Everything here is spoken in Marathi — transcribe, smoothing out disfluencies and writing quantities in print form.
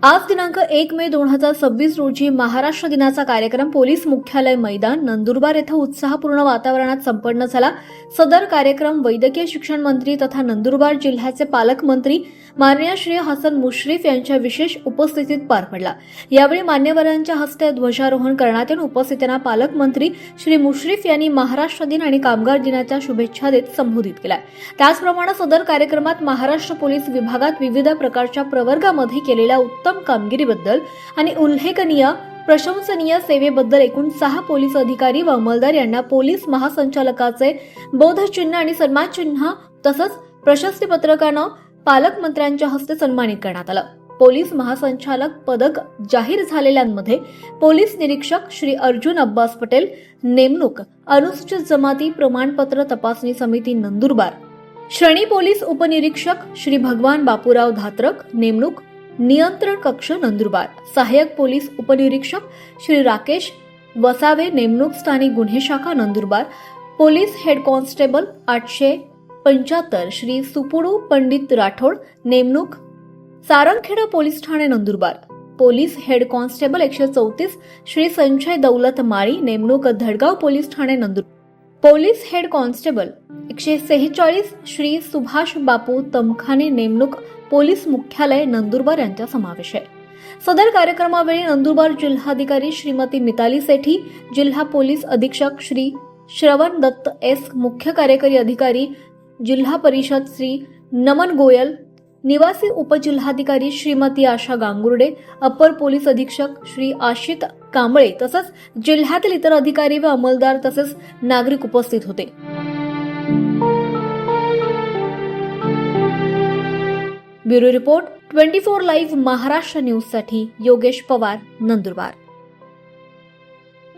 आज दिनांक 1 मे 2026 रोजी महाराष्ट्र दिनाचा कार्यक्रम पोलीस मुख्यालय मैदान नंदुरबार येथे उत्साहपूर्ण वातावरणात संपन्न झाला। सदर कार्यक्रम वैद्यकीय शिक्षण मंत्री तथा नंदुरबार जिल्ह्याचे पालकमंत्री माननीय श्री हसन मुश्रीफ यांच्या विशेष उपस्थितीत पार पडला। यावेळी मान्यवरांच्या हस्ते ध्वजारोहण करण्यात येऊन उपस्थितांना पालकमंत्री श्री मुश्रीफ यांनी महाराष्ट्र दिन आणि कामगार दिनाच्या शुभेच्छा देत संबोधित केला। त्याचप्रमाणे सदर कार्यक्रमात महाराष्ट्र पोलीस विभागात विविध प्रकारच्या प्रवर्गामध्ये केलेल्या उत्तम कामगिरीबद्दल आणि उल्लेखनीय प्रशंसनीय सेवेबद्दल एकूण 6 पोलीस अधिकारी व अंमलदार यांना पोलीस महासंचालकाचे बोधचिन्ह आणि सन्मानचिन्ह तसंच प्रशस्ती पत्रकानं पालकमंत्र्यांच्या हस्ते सन्मानित करण्यात आलं। पोलीस महासंचालक पदक जाहीर झालेल्यांमध्ये पोलीस निरीक्षक श्री अर्जुन अब्बास पटेल नेमणूक अनुसूचित जमाती प्रमाणपत्र तपासणी समिती नंदुरबार, श्रेणी पोलीस उपनिरीक्षक श्री भगवान बापूराव धात्रक नेमणूक नियंत्रण कक्ष नंदुरबार, सहाय्यक पोलीस उपनिरीक्षक श्री राकेश वसावे नेमणूक स्थानिक गुन्हे शाखा Nandurbar, police head constable 875 Shri Supudu Pandit Rathod नेमणूक सारंगखेडा पोलीस ठाणे Nandurbar, police head constable 134 Shri Sanjay Daulat Mali नेमणूक धडगाव पोलीस ठाणे Nandurbar, police head constable 146 Shri Subhash Bapu Tamkhane नेमणूक पोलीस मुख्यालय नंदुरबार यांचा समावेश आहे। सदर कार्यक्रमावेळी नंदुरबार जिल्हाधिकारी श्रीमती मिताली सेठी, जिल्हा पोलीस अधीक्षक श्री श्रवण दत्त एस, मुख्य कार्यकारी अधिकारी जिल्हा परिषद श्री नमन गोयल, निवासी उपजिल्हाधिकारी श्रीमती आशा गांगुर्डे, अपर पोलीस अधीक्षक श्री आशित कांबळे तसंच जिल्ह्यातील इतर अधिकारी व अंमलदार तसेच नागरिक उपस्थित होते। Bureau report 24 live Maharashtra news साठी योगेश पवार, नंदुरबार।